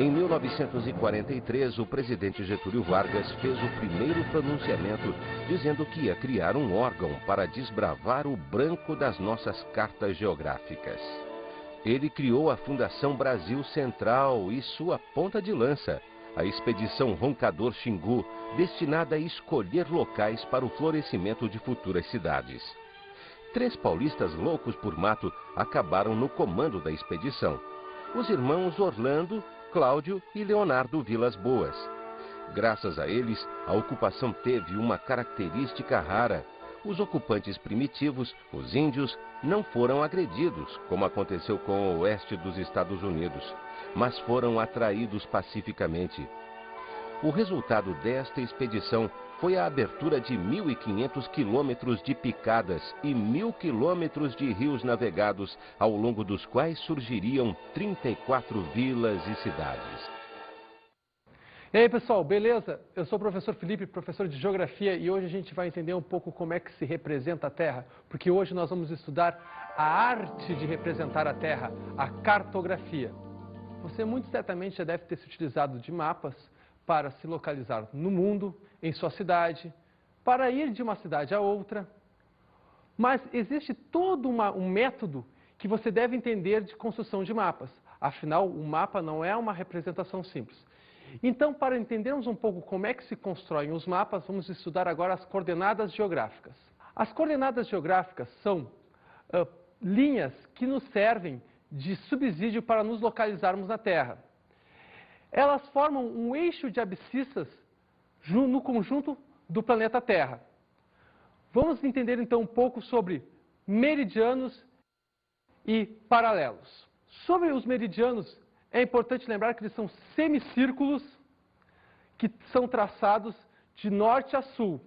Em 1943, o presidente Getúlio Vargas fez o primeiro pronunciamento dizendo que ia criar um órgão para desbravar o branco das nossas cartas geográficas. Ele criou a Fundação Brasil Central e sua ponta de lança, a Expedição Roncador Xingu, destinada a escolher locais para o florescimento de futuras cidades. 3 paulistas loucos por mato acabaram no comando da expedição: os irmãos Orlando, Cláudio e Leonardo Vilas Boas. Graças a eles, a ocupação teve uma característica rara. Os ocupantes primitivos, os índios, não foram agredidos, como aconteceu com o oeste dos Estados Unidos, mas foram atraídos pacificamente. O resultado desta expedição foi a abertura de 1.500 quilômetros de picadas e 1.000 quilômetros de rios navegados, ao longo dos quais surgiriam 34 vilas e cidades. E aí, pessoal, beleza? Eu sou o professor Felipe, professor de Geografia, e hoje a gente vai entender um pouco como é que se representa a Terra, porque hoje nós vamos estudar a arte de representar a Terra, a cartografia. Você muito certamente já deve ter se utilizado de mapas para se localizar no mundo, em sua cidade, para ir de uma cidade a outra. Mas existe todo um método que você deve entender de construção de mapas. Afinal, o mapa não é uma representação simples. Então, para entendermos um pouco como é que se constroem os mapas, vamos estudar agora as coordenadas geográficas. As coordenadas geográficas são linhas que nos servem de subsídio para nos localizarmos na Terra. Elas formam um eixo de abscissas no conjunto do planeta Terra. Vamos entender então um pouco sobre meridianos e paralelos. Sobre os meridianos, é importante lembrar que eles são semicírculos que são traçados de norte a sul.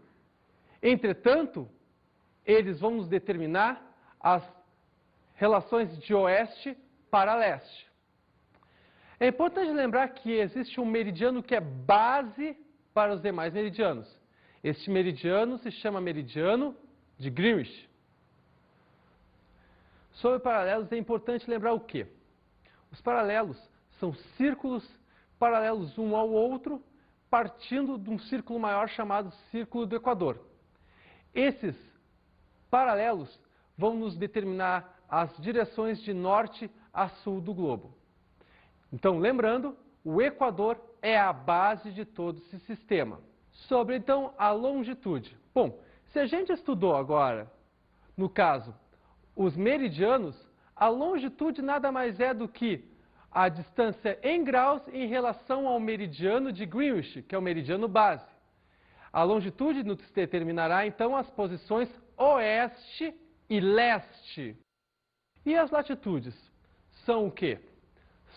Entretanto, eles vão nos determinar as relações de oeste para leste. É importante lembrar que existe um meridiano que é base para os demais meridianos. Este meridiano se chama meridiano de Greenwich. Sobre paralelos, é importante lembrar o quê? Os paralelos são círculos paralelos um ao outro, partindo de um círculo maior chamado Círculo do Equador. Esses paralelos vão nos determinar as direções de norte a sul do globo. Então, lembrando, o Equador é a base de todo esse sistema. Sobre, então, a longitude. Bom, se a gente estudou agora, no caso, os meridianos, a longitude nada mais é do que a distância em graus em relação ao meridiano de Greenwich, que é o meridiano base. A longitude nos determinará, então, as posições oeste e leste. E as latitudes? São o quê?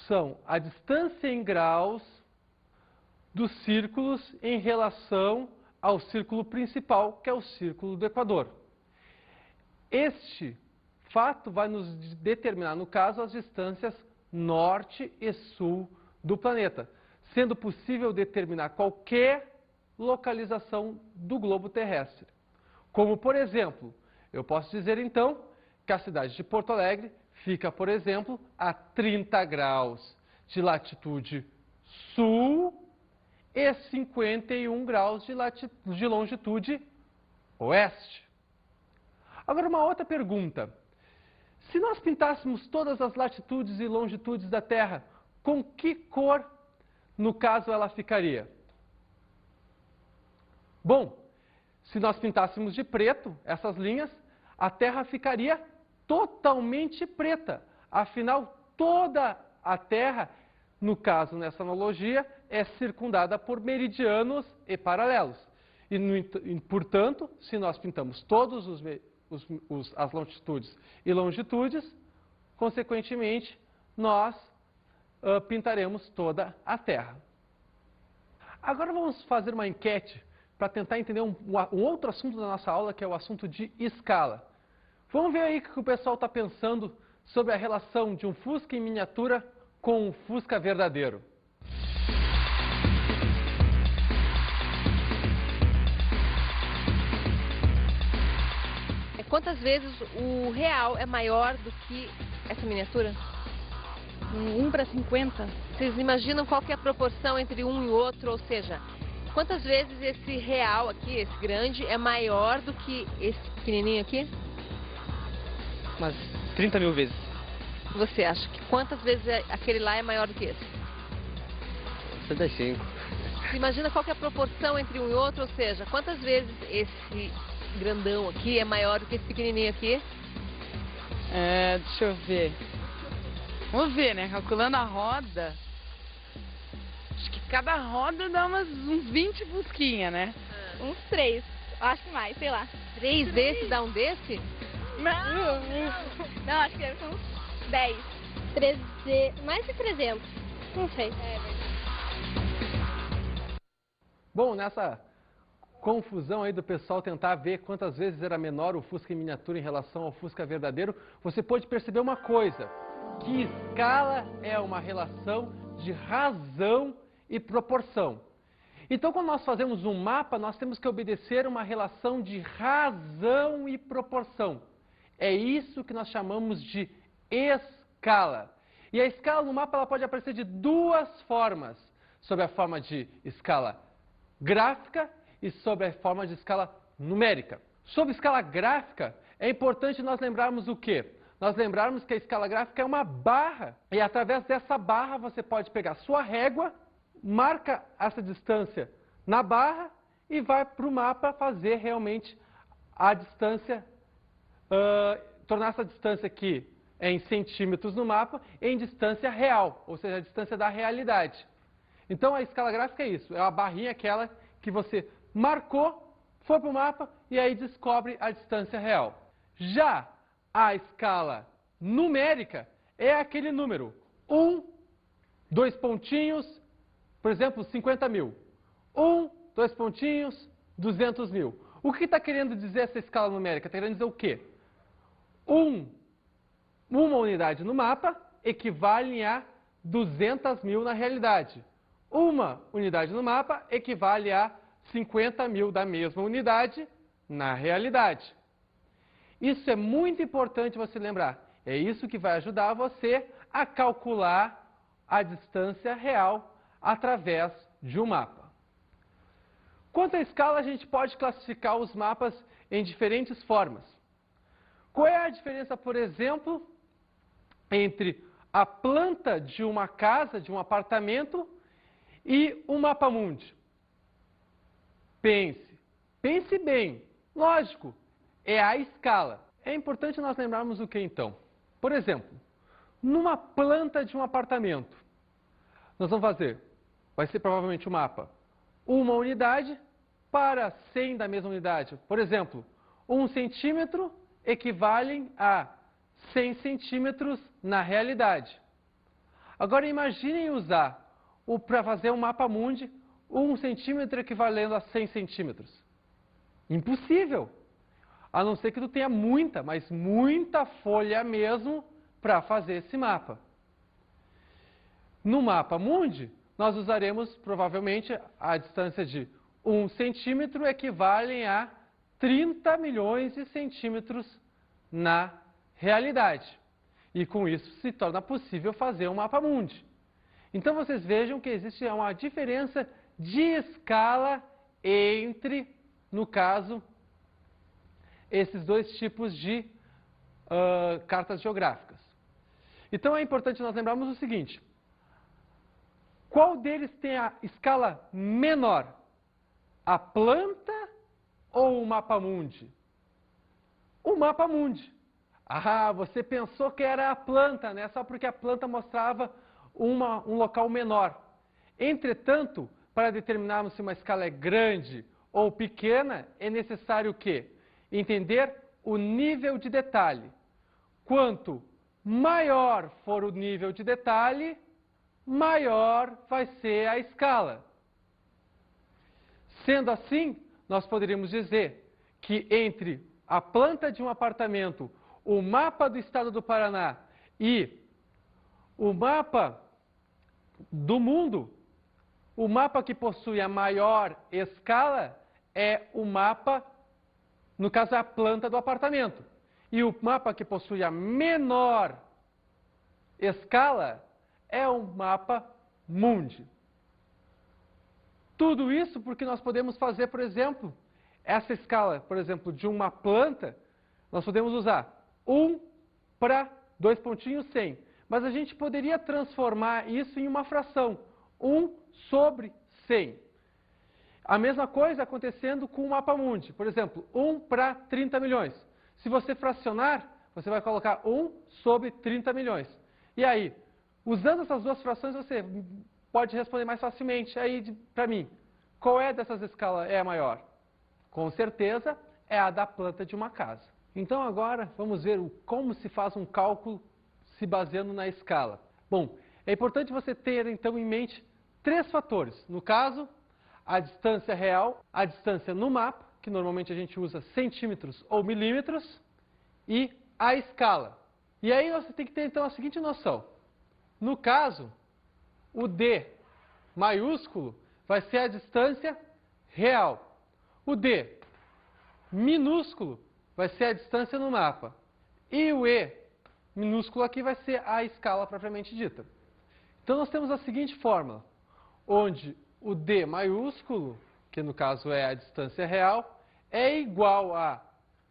São a distância em graus dos círculos em relação ao círculo principal, que é o círculo do Equador. Este fato vai nos determinar, no caso, as distâncias norte e sul do planeta, sendo possível determinar qualquer localização do globo terrestre. Como, por exemplo, eu posso dizer, então, que a cidade de Porto Alegre fica, por exemplo, a 30 graus de latitude sul e 51 graus de longitude oeste. Agora, uma outra pergunta. Se nós pintássemos todas as latitudes e longitudes da Terra, com que cor, no caso, ela ficaria? Bom, se nós pintássemos de preto essas linhas, a Terra ficaria totalmente preta. Afinal, toda a Terra, no caso, nessa analogia, é circundada por meridianos e paralelos. E, portanto, se nós pintamos todos as longitudes e longitudes, consequentemente, nós pintaremos toda a Terra. Agora vamos fazer uma enquete para tentar entender um outro assunto da nossa aula, que é o assunto de escala. Vamos ver aí o que o pessoal está pensando sobre a relação de um Fusca em miniatura com um Fusca verdadeiro. Quantas vezes o real é maior do que essa miniatura? 1 para 50. Vocês imaginam qual que é a proporção entre um e outro? Ou seja, quantas vezes esse real aqui, esse grande, é maior do que esse pequenininho aqui? Umas 30 mil vezes. Você acha que quantas vezes aquele lá é maior do que esse? 65. Imagina qual que é a proporção entre um e outro, ou seja, quantas vezes esse grandão aqui é maior do que esse pequenininho aqui? Deixa eu ver. Vamos ver, né? Calculando a roda. Acho que cada roda dá uns 20 busquinha, né? Uns 3, acho que mais, sei lá. 3 desse dá um desse? Não, acho que deve ser uns 10. Mais de 300, não sei. Bom, nessa confusão aí do pessoal tentar ver quantas vezes era menor o Fusca em miniatura em relação ao Fusca verdadeiro, você pode perceber uma coisa, que escala é uma relação de razão e proporção. Então, quando nós fazemos um mapa, nós temos que obedecer uma relação de razão e proporção. É isso que nós chamamos de escala. E a escala no mapa ela pode aparecer de duas formas, sob a forma de escala gráfica e sob a forma de escala numérica. Sob escala gráfica, é importante nós lembrarmos o quê? Nós lembrarmos que a escala gráfica é uma barra, e através dessa barra você pode pegar sua régua, marca essa distância na barra e vai para o mapa fazer realmente a distância, tornar essa distância aqui em centímetros no mapa em distância real, ou seja, a distância da realidade. Então a escala gráfica é isso, é uma barrinha aquela que você marcou, foi para o mapa e aí descobre a distância real. Já a escala numérica é aquele número 1, 2 pontinhos, por exemplo, 50 mil. 1, 2 pontinhos, 200 mil. O que está querendo dizer essa escala numérica? Está querendo dizer o quê? Uma unidade no mapa equivale a 200 mil na realidade. Uma unidade no mapa equivale a 50 mil da mesma unidade na realidade. Isso é muito importante você lembrar. É isso que vai ajudar você a calcular a distância real através de um mapa. Quanto à escala, a gente pode classificar os mapas em diferentes formas. Qual é a diferença, por exemplo, entre a planta de uma casa, de um apartamento, e um mapa mundi? Pense bem. Lógico, é a escala. É importante nós lembrarmos o que então? Por exemplo, numa planta de um apartamento, nós vamos fazer, vai ser provavelmente um mapa, uma unidade para 100 da mesma unidade. Por exemplo, 1 centímetro equivale a 100 centímetros na realidade. Agora imaginem usar para fazer um mapa mundi, 1 centímetro equivalendo a 100 centímetros. Impossível! A não ser que tu tenha muita, mas muita folha mesmo para fazer esse mapa. No mapa mundi, nós usaremos provavelmente a distância de 1 centímetro equivale a 30 milhões de centímetros na realidade. E com isso se torna possível fazer um mapa mundi. Então vocês vejam que existe uma diferença de escala entre, no caso, esses dois tipos de cartas geográficas. Então é importante nós lembrarmos o seguinte: qual deles tem a escala menor? A planta ou o mapa mundi? O mapa mundi. Ah, você pensou que era a planta, né? Só porque a planta mostrava um local menor. Entretanto, para determinarmos se uma escala é grande ou pequena, é necessário o quê? Entender o nível de detalhe. Quanto maior for o nível de detalhe, maior vai ser a escala. Sendo assim, nós poderíamos dizer que entre a planta de um apartamento, o mapa do estado do Paraná e o mapa do mundo, o mapa que possui a maior escala é o mapa, no caso, a planta do apartamento. E o mapa que possui a menor escala é um mapa mundi. Tudo isso porque nós podemos fazer, por exemplo, essa escala, por exemplo, de uma planta, nós podemos usar 1 para 2 pontinhos 100. Mas a gente poderia transformar isso em uma fração, 1 sobre 100. A mesma coisa acontecendo com o mapa mundi. Por exemplo, 1 para 30 milhões. Se você fracionar, você vai colocar 1 sobre 30 milhões. E aí, usando essas duas frações, você pode responder mais facilmente aí para mim. Qual dessas escalas é a maior? Com certeza é a da planta de uma casa. Então agora vamos ver como se faz um cálculo se baseando na escala. Bom, é importante você ter então em mente 3 fatores. No caso, a distância real, a distância no mapa, que normalmente a gente usa centímetros ou milímetros, e a escala. E aí você tem que ter então a seguinte noção. No caso, o D maiúsculo vai ser a distância real. O D minúsculo vai ser a distância no mapa. E o E minúsculo aqui vai ser a escala propriamente dita. Então nós temos a seguinte fórmula, onde o D maiúsculo, que no caso é a distância real, é igual a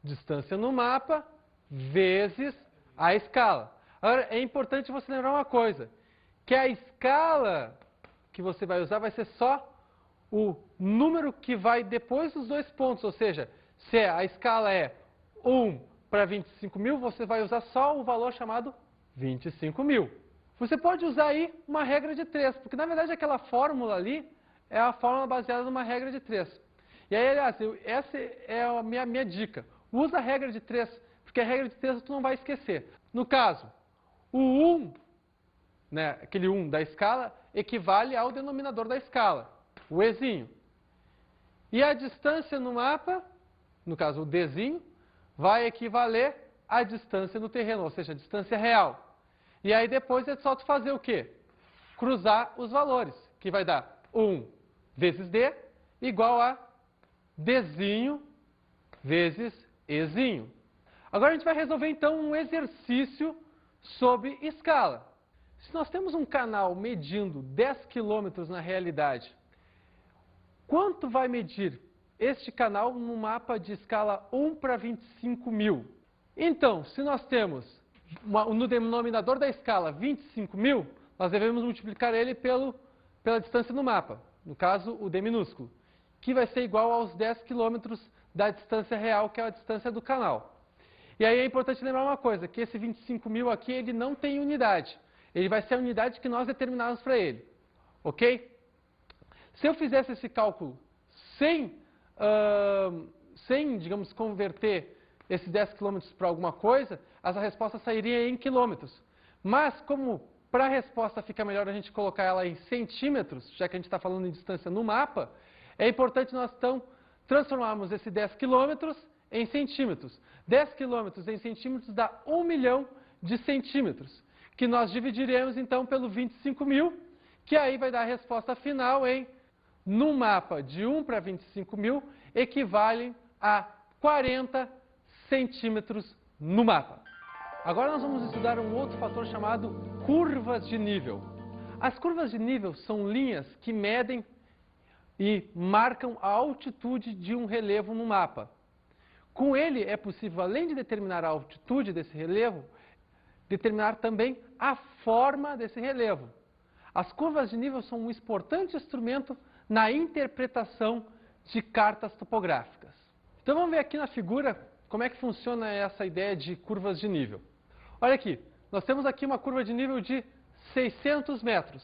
distância no mapa vezes a escala. Agora, é importante você lembrar uma coisa, que a escala que você vai usar vai ser só o número que vai depois dos 2 pontos, ou seja, se a escala é 1 para 25 mil, você vai usar só o valor chamado 25 mil. Você pode usar aí uma regra de 3, porque na verdade aquela fórmula ali é a fórmula baseada numa regra de 3. E aí, aliás, essa é a minha dica. Usa a regra de 3, porque a regra de 3 tu não vai esquecer. No caso, o 1, né, aquele 1 da escala, equivale ao denominador da escala, o Ezinho. E a distância no mapa, no caso o Dzinho, vai equivaler à distância no terreno, ou seja, a distância real. E aí depois é só tu fazer o quê? Cruzar os valores, que vai dar 1 vezes D igual a Dzinho vezes Ezinho. Agora a gente vai resolver então um exercício sobre escala. Se nós temos um canal medindo 10 km na realidade, quanto vai medir este canal no mapa de escala 1 para 25 mil? Então, se nós temos no denominador da escala 25 mil, nós devemos multiplicar ele pela distância no mapa, no caso o D minúsculo, que vai ser igual aos 10 km da distância real, que é a distância do canal. E aí é importante lembrar uma coisa, que esse 25 mil aqui, ele não tem unidade. Ele vai ser a unidade que nós determinamos para ele. Ok? Se eu fizesse esse cálculo sem, digamos, converter esses 10 km para alguma coisa, a resposta sairia em quilômetros. Mas, como para a resposta fica melhor a gente colocar ela em centímetros, já que a gente está falando em distância no mapa, é importante nós, então, transformarmos esse 10 quilômetros em centímetros. 10 quilômetros em centímetros dá 1 milhão de centímetros, que nós dividiremos, então, pelo 25 mil, que aí vai dar a resposta final em, no mapa de 1 para 25 mil, equivalem a 40 centímetros no mapa. Agora nós vamos estudar um outro fator chamado curvas de nível. As curvas de nível são linhas que medem e marcam a altitude de um relevo no mapa. Com ele é possível, além de determinar a altitude desse relevo, determinar também a forma desse relevo. As curvas de nível são um importante instrumento na interpretação de cartas topográficas. Então vamos ver aqui na figura como é que funciona essa ideia de curvas de nível. Olha aqui, nós temos aqui uma curva de nível de 600 metros.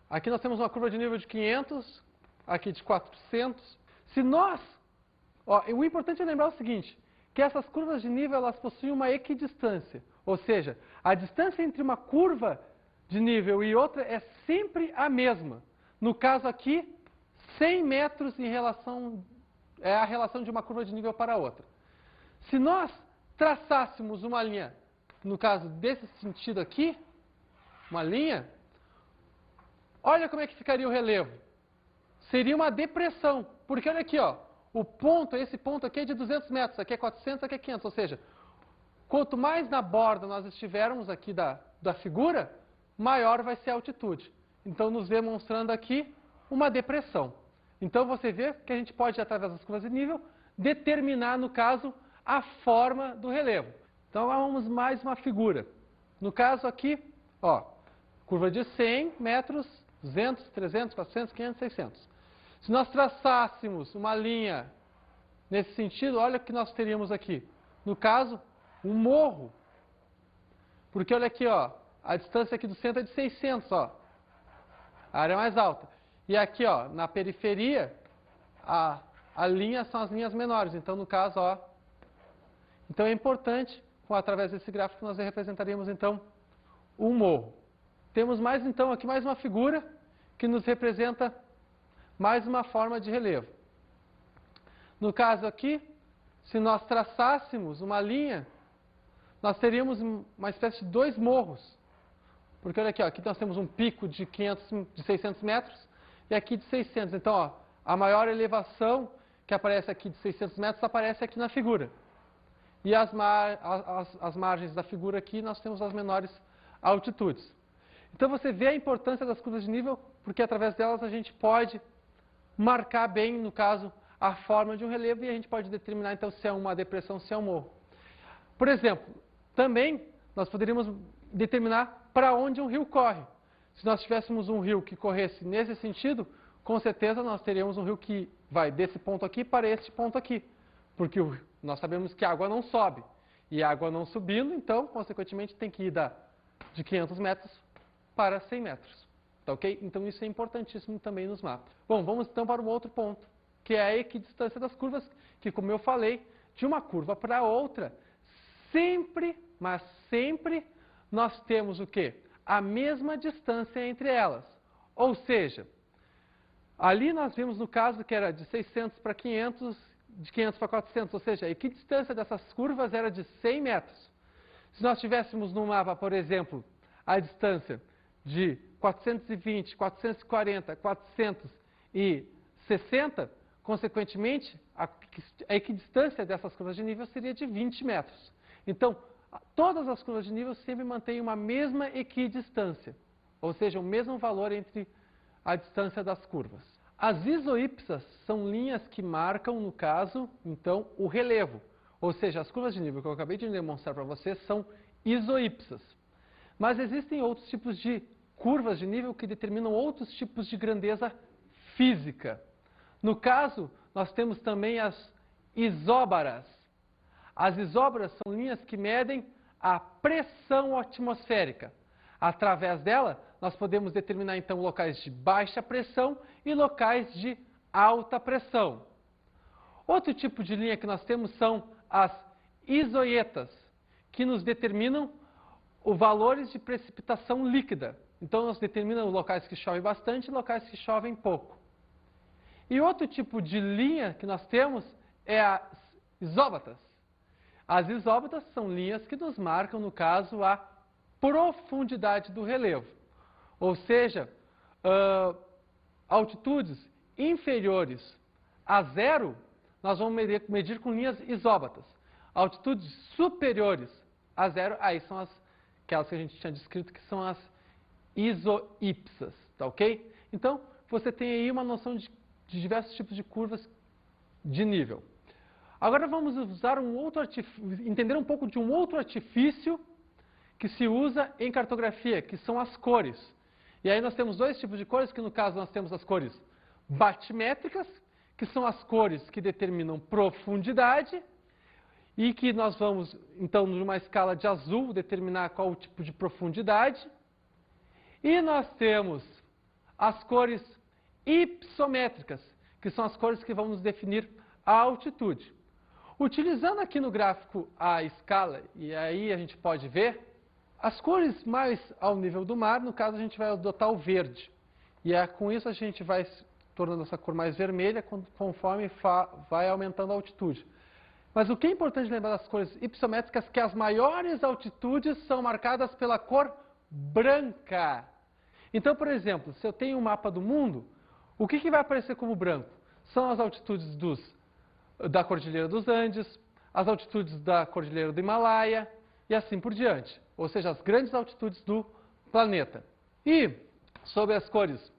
Aqui nós temos uma curva de nível de 500, aqui de 400. Se nós... o importante é lembrar o seguinte, que essas curvas de nível elas possuem uma equidistância. Ou seja, a distância entre uma curva de nível e outra é sempre a mesma. No caso aqui, 100 metros em relação, é a relação de uma curva de nível para a outra. Se nós traçássemos uma linha, no caso desse sentido aqui, uma linha, olha como é que ficaria o relevo. Seria uma depressão, porque olha aqui, ó, o ponto, esse ponto aqui é de 200 metros, aqui é 400, aqui é 500, ou seja, quanto mais na borda nós estivermos aqui da figura, maior vai ser a altitude. Então, nos demonstrando aqui uma depressão. Então, você vê que a gente pode, através das curvas de nível, determinar, no caso, a forma do relevo. Então, vamos mais uma figura. No caso aqui, ó, curva de 100 metros, 200, 300, 400, 500, 600. Se nós traçássemos uma linha nesse sentido, olha o que nós teríamos aqui. No caso, um morro. Porque olha aqui, ó, a distância aqui do centro é de 600, ó. A área mais alta. E aqui, ó, na periferia, a linha são as linhas menores. Então, no caso, ó. Então, é importante, através desse gráfico, nós representaríamos, então, um morro. Temos mais, então, aqui mais uma figura que nos representa mais uma forma de relevo. No caso aqui, se nós traçássemos uma linha, nós teríamos uma espécie de dois morros. Porque olha aqui, ó, aqui nós temos um pico de 600 metros e aqui de 600. Então, ó, a maior elevação que aparece aqui de 600 metros aparece aqui na figura. E as margens da figura aqui nós temos as menores altitudes. Então você vê a importância das curvas de nível, porque através delas a gente pode marcar bem, no caso, a forma de um relevo e a gente pode determinar então se é uma depressão, se é um morro. Por exemplo, também nós poderíamos determinar para onde um rio corre. Se nós tivéssemos um rio que corresse nesse sentido, com certeza nós teríamos um rio que vai desse ponto aqui para este ponto aqui. Porque nós sabemos que a água não sobe. E a água não subindo, então, consequentemente, tem que ir de 500 metros para 100 metros. Tá ok? Então, isso é importantíssimo também nos mapas. Bom, vamos então para um outro ponto, que é a equidistância das curvas, que, como eu falei, de uma curva para outra, sempre, mas sempre, nós temos o quê? A mesma distância entre elas. Ou seja, ali nós vimos no caso que era de 600 para 500, de 500 para 400, ou seja, a equidistância dessas curvas era de 100 metros. Se nós tivéssemos no mapa, por exemplo, a distância de 420, 440, 460, consequentemente, a equidistância dessas curvas de nível seria de 20 metros. Então, todas as curvas de nível sempre mantêm uma mesma equidistância, ou seja, o mesmo valor entre a distância das curvas. As isoípsas são linhas que marcam, no caso, então, o relevo. Ou seja, as curvas de nível que eu acabei de demonstrar para vocês são isoípsas. Mas existem outros tipos de curvas de nível que determinam outros tipos de grandeza física. No caso, nós temos também as isóbaras. As isóbaras são linhas que medem a pressão atmosférica. Através dela, nós podemos determinar, então, locais de baixa pressão e locais de alta pressão. Outro tipo de linha que nós temos são as isoietas, que nos determinam os valores de precipitação líquida. Então, nós determinamos locais que chovem bastante e locais que chovem pouco. E outro tipo de linha que nós temos é as isóbatas. As isóbatas são linhas que nos marcam, no caso, a profundidade do relevo. Ou seja, altitudes inferiores a zero, nós vamos medir com linhas isóbatas. Altitudes superiores a zero, aí são aquelas que a gente tinha descrito, que são as isoípsas, tá ok? Então, você tem aí uma noção de diversos tipos de curvas de nível. Agora vamos usar entender um pouco de um outro artifício que se usa em cartografia, que são as cores. E aí nós temos dois tipos de cores, que no caso nós temos as cores batimétricas, que são as cores que determinam profundidade, e que nós vamos, então, numa escala de azul, determinar qual o tipo de profundidade. E nós temos as cores hipsométricas, que são as cores que vamos definir a altitude. Utilizando aqui no gráfico a escala, e aí a gente pode ver, as cores mais ao nível do mar, no caso a gente vai adotar o verde. E com isso a gente vai tornando essa cor mais vermelha conforme vai aumentando a altitude. Mas o que é importante lembrar das cores hipsométricas é que as maiores altitudes são marcadas pela cor branca. Então, por exemplo, se eu tenho um mapa do mundo, o que vai aparecer como branco? São as altitudes da Cordilheira dos Andes, as altitudes da Cordilheira do Himalaia e assim por diante. Ou seja, as grandes altitudes do planeta. E sobre as cores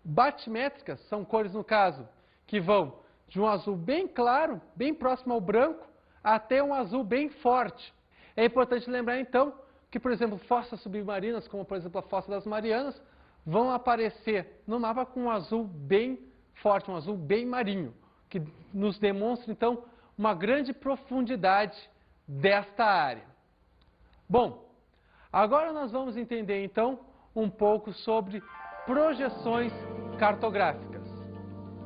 batimétricas, são cores, no caso, que vão de um azul bem claro, bem próximo ao branco, até um azul bem forte. É importante lembrar, então, que, por exemplo, fossas submarinas, como, por exemplo, a Fossa das Marianas, vão aparecer no mapa com um azul bem forte, um azul bem marinho, que nos demonstra, então, uma grande profundidade desta área. Bom, agora nós vamos entender, então, um pouco sobre projeções cartográficas.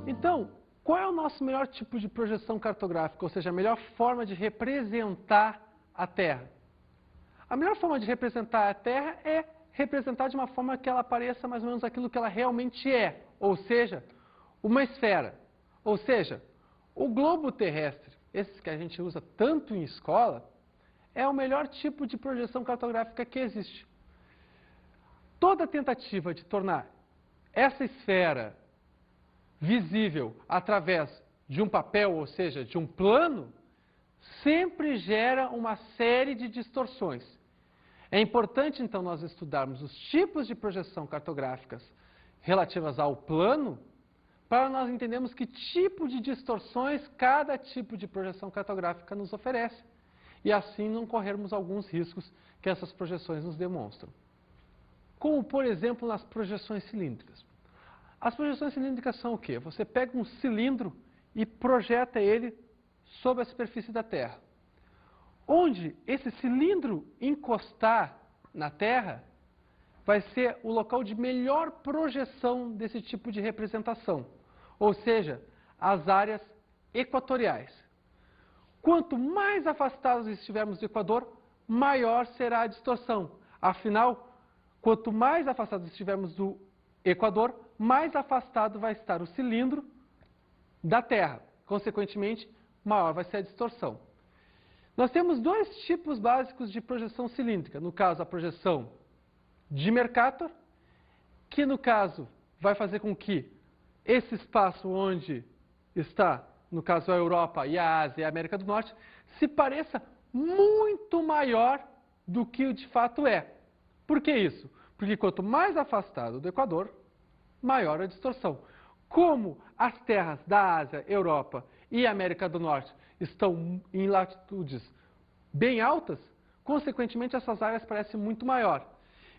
Então, qual é o nosso melhor tipo de projeção cartográfica, ou seja, a melhor forma de representar a Terra? A melhor forma de representar a Terra é representar de uma forma que ela pareça mais ou menos aquilo que ela realmente é, ou seja, uma esfera. Ou seja, o globo terrestre, esse que a gente usa tanto em escola, é o melhor tipo de projeção cartográfica que existe. Toda tentativa de tornar essa esfera visível através de um papel, ou seja, de um plano, sempre gera uma série de distorções. É importante, então, nós estudarmos os tipos de projeção cartográficas relativas ao plano, para nós entendermos que tipo de distorções cada tipo de projeção cartográfica nos oferece. E assim não corrermos alguns riscos que essas projeções nos demonstram. Como, por exemplo, nas projeções cilíndricas. As projeções cilíndricas são o quê? Você pega um cilindro e projeta ele sobre a superfície da Terra. Onde esse cilindro encostar na Terra, vai ser o local de melhor projeção desse tipo de representação. Ou seja, as áreas equatoriais. Quanto mais afastados estivermos do Equador, maior será a distorção. Afinal, quanto mais afastados estivermos do Equador, mais afastado vai estar o cilindro da Terra. Consequentemente, maior vai ser a distorção. Nós temos dois tipos básicos de projeção cilíndrica. No caso, a projeção de Mercator, que no caso vai fazer com que esse espaço onde está, no caso a Europa e a Ásia e a América do Norte, se pareça muito maior do que de fato é. Por que isso? Porque quanto mais afastado do Equador, maior a distorção. Como as terras da Ásia, Europa e América do Norte estão em latitudes bem altas, consequentemente essas áreas parecem muito maior.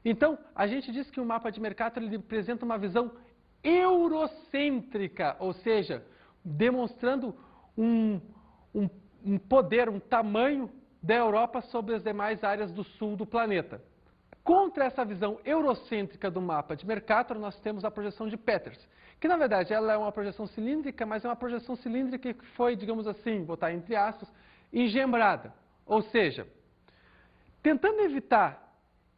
Então, a gente diz que o mapa de Mercator ele apresenta uma visão eurocêntrica, ou seja, demonstrando um poder, um tamanho da Europa sobre as demais áreas do sul do planeta. Contra essa visão eurocêntrica do mapa de Mercator, nós temos a projeção de Peters, que na verdade ela é uma projeção cilíndrica, mas é uma projeção cilíndrica que foi, digamos assim, botar entre aspas, engembrada. Ou seja, tentando evitar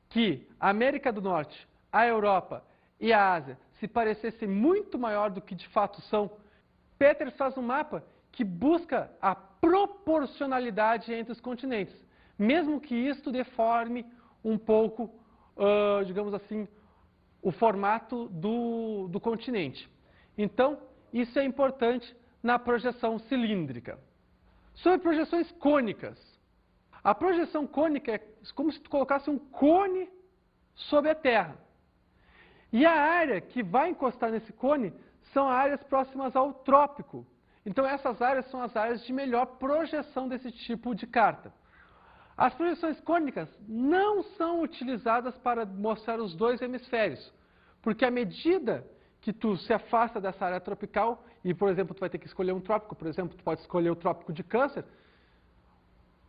que a América do Norte, a Europa e a Ásia se parecessem muito maior do que de fato são, Peters faz um mapa que busca a proporcionalidade entre os continentes, mesmo que isto deforme um pouco, digamos assim, o formato do continente. Então, isso é importante na projeção cilíndrica. Sobre projeções cônicas. A projeção cônica é como se tu colocasse um cone sobre a Terra. E a área que vai encostar nesse cone são áreas próximas ao trópico. Então, essas áreas são as áreas de melhor projeção desse tipo de carta. As projeções cônicas não são utilizadas para mostrar os dois hemisférios, porque à medida que tu se afasta dessa área tropical, e, por exemplo, tu vai ter que escolher um trópico, por exemplo, tu pode escolher o trópico de Câncer,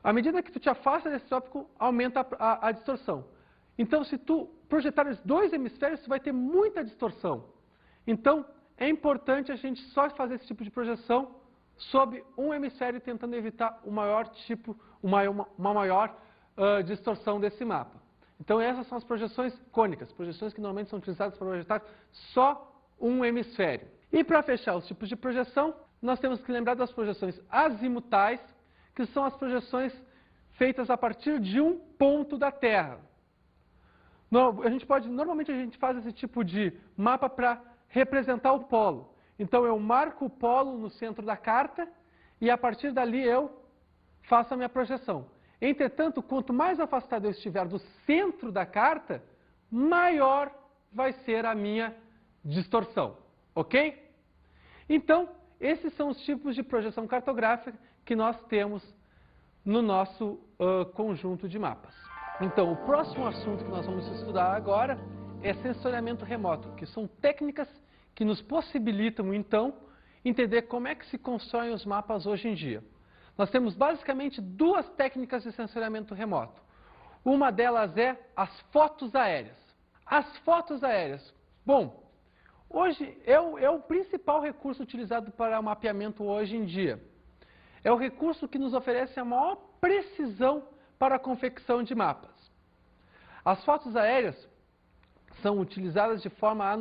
à medida que tu te afasta desse trópico, aumenta a distorção. Então, se tu projetar os dois hemisférios, tu vai ter muita distorção. Então, é importante a gente só fazer esse tipo de projeção sob um hemisfério, tentando evitar uma maior distorção desse mapa. Então, essas são as projeções cônicas, projeções que normalmente são utilizadas para projetar só um hemisfério. E para fechar os tipos de projeção, nós temos que lembrar das projeções azimutais, que são as projeções feitas a partir de um ponto da Terra. Normalmente a gente faz esse tipo de mapa para representar o polo. Então eu marco o polo no centro da carta e a partir dali eu faço a minha projeção. Entretanto, quanto mais afastado eu estiver do centro da carta, maior vai ser a minha distorção, ok? Então, esses são os tipos de projeção cartográfica que nós temos no nosso conjunto de mapas. Então, o próximo assunto que nós vamos estudar agora é sensoriamento remoto, que são técnicas que nos possibilitam, então, entender como é que se constroem os mapas hoje em dia. Nós temos basicamente duas técnicas de sensoriamento remoto. Uma delas é as fotos aéreas. As fotos aéreas. Bom, hoje é o principal recurso utilizado para o mapeamento hoje em dia. É o recurso que nos oferece a maior precisão para a confecção de mapas. As fotos aéreas são utilizadas de forma a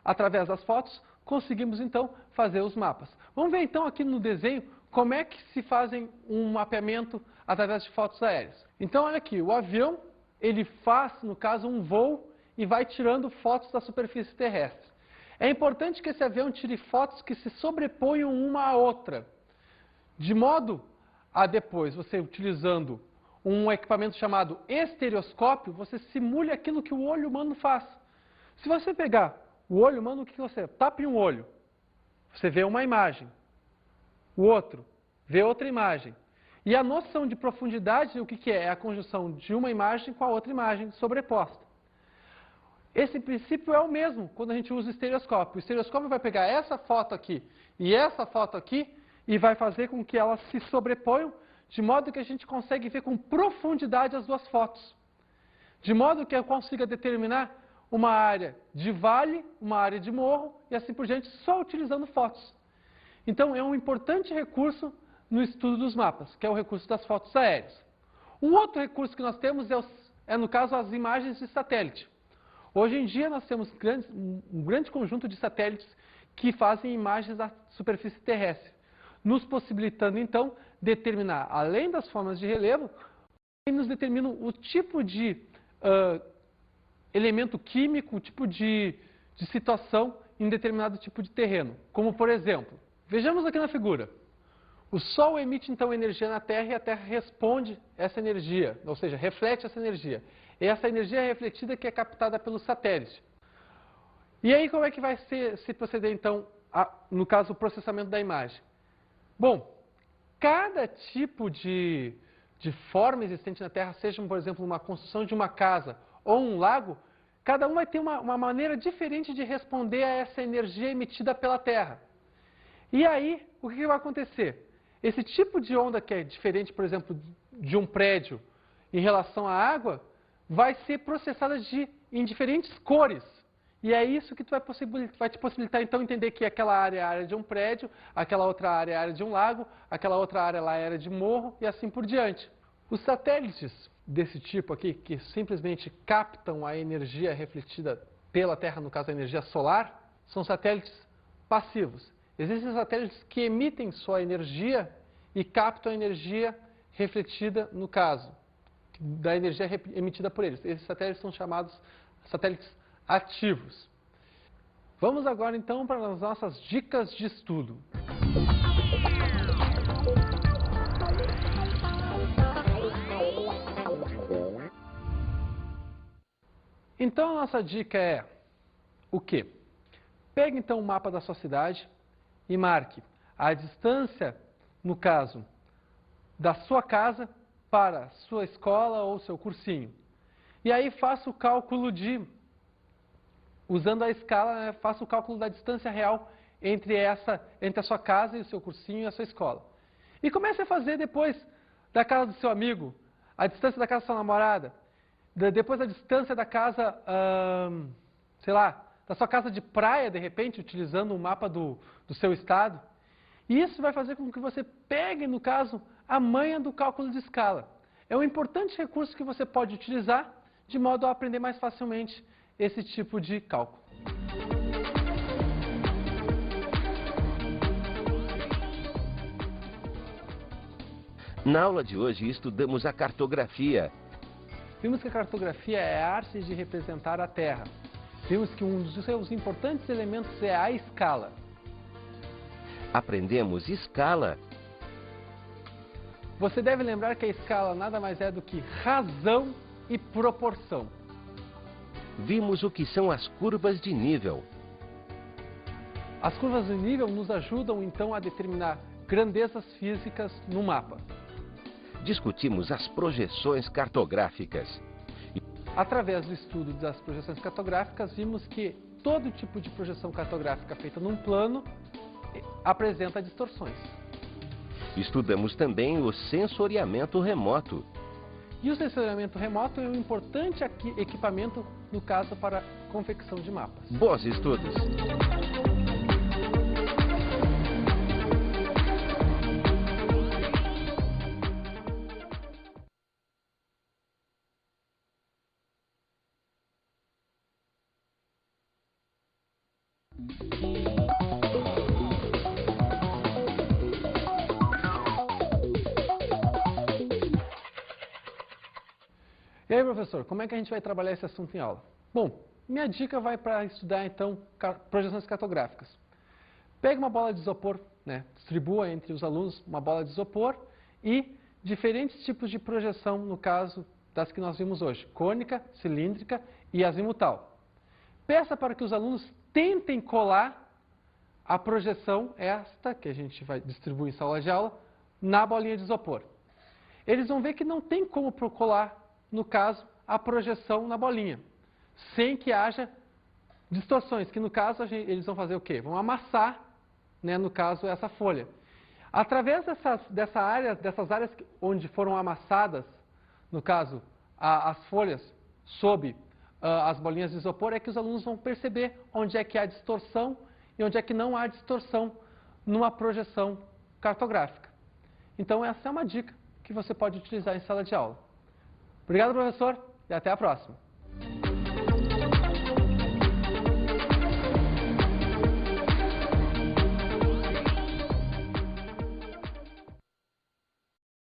através das fotos, conseguimos então fazer os mapas. Vamos ver então aqui no desenho como é que se fazem um mapeamento através de fotos aéreas. Então olha aqui, o avião ele faz, no caso, um voo e vai tirando fotos da superfície terrestre. É importante que esse avião tire fotos que se sobreponham uma à outra, de modo a depois, você utilizando um equipamento chamado estereoscópio, você simule aquilo que o olho humano faz. Se você pegar o olho humano, o que você tapa em um olho? Você vê uma imagem. O outro vê outra imagem. E a noção de profundidade, o que é? É a conjunção de uma imagem com a outra imagem sobreposta. Esse princípio é o mesmo quando a gente usa o estereoscópio. O estereoscópio vai pegar essa foto aqui e essa foto aqui e vai fazer com que elas se sobreponham, de modo que a gente consegue ver com profundidade as duas fotos. De modo que eu consiga determinar uma área de vale, uma área de morro e assim por diante, só utilizando fotos. Então é um importante recurso no estudo dos mapas, que é o recurso das fotos aéreas. Um outro recurso que nós temos no caso, as imagens de satélite. Hoje em dia nós temos um grande conjunto de satélites que fazem imagens da superfície terrestre, nos possibilitando então determinar, além das formas de relevo, nos determinam o tipo de elemento químico, o tipo de situação em determinado tipo de terreno. Como por exemplo, vejamos aqui na figura. O Sol emite então energia na Terra e a Terra responde essa energia, ou seja, reflete essa energia. E essa energia é refletida que é captada pelo satélite. E aí como é que vai se proceder então, no caso, o processamento da imagem? Bom, cada tipo de forma existente na Terra, seja, por exemplo, uma construção de uma casa ou um lago, cada um vai ter uma maneira diferente de responder a essa energia emitida pela Terra. E aí, o que vai acontecer? Esse tipo de onda que é diferente, por exemplo, de um prédio em relação à água, vai ser processada em diferentes cores. E é isso que vai te possibilitar, então, entender que aquela área é a área de um prédio, aquela outra área é a área de um lago, aquela outra área lá é a área de morro e assim por diante. Os satélites desse tipo aqui, que simplesmente captam a energia refletida pela Terra, no caso a energia solar, são satélites passivos. Existem satélites que emitem sua energia e captam a energia refletida, no caso, da energia emitida por eles. Esses satélites são chamados satélites ativos. Vamos agora então para as nossas dicas de estudo. Então a nossa dica é o quê? Pegue então o mapa da sua cidade e marque a distância, no caso, da sua casa para a sua escola ou seu cursinho. E aí faça o cálculo usando a escala, faça o cálculo da distância real entre a sua casa e o seu cursinho e a sua escola. E comece a fazer depois da casa do seu amigo, a distância da casa da sua namorada, depois a distância da casa, sei lá, da sua casa de praia, de repente, utilizando o mapa do seu estado. E isso vai fazer com que você pegue, no caso, a manha do cálculo de escala. É um importante recurso que você pode utilizar de modo a aprender mais facilmente esse tipo de cálculo. Na aula de hoje estudamos a cartografia. Vimos que a cartografia é a arte de representar a Terra. Vimos que um dos seus importantes elementos é a escala. Aprendemos escala. Você deve lembrar que a escala nada mais é do que razão e proporção. vimos o que são as curvas de nível. As curvas de nível nos ajudam então a determinar grandezas físicas no mapa. Discutimos as projeções cartográficas. Através do estudo das projeções cartográficas, vimos que todo tipo de projeção cartográfica feita num plano apresenta distorções. Estudamos também o sensoriamento remoto. E o sensoriamento remoto é um importante equipamento, no caso, para a confecção de mapas. Bons estudos! E aí, professor, como é que a gente vai trabalhar esse assunto em aula? Bom, minha dica vai para estudar, então, projeções cartográficas. Pega uma bola de isopor, distribua entre os alunos uma bola de isopor e diferentes tipos de projeção, no caso das que nós vimos hoje, cônica, cilíndrica e azimutal. Peça para que os alunos tentem colar a projeção, esta que a gente vai distribuir em sala de aula, na bolinha de isopor. Eles vão ver que não tem como colar, no caso, a projeção na bolinha, sem que haja distorções, que no caso eles vão fazer o quê? Vão amassar, no caso, essa folha. Através dessas áreas onde foram amassadas, no caso, as folhas sob as bolinhas de isopor, é que os alunos vão perceber onde é que há distorção e onde é que não há distorção numa projeção cartográfica. Então, essa é uma dica que você pode utilizar em sala de aula. Obrigado, professor, e até a próxima.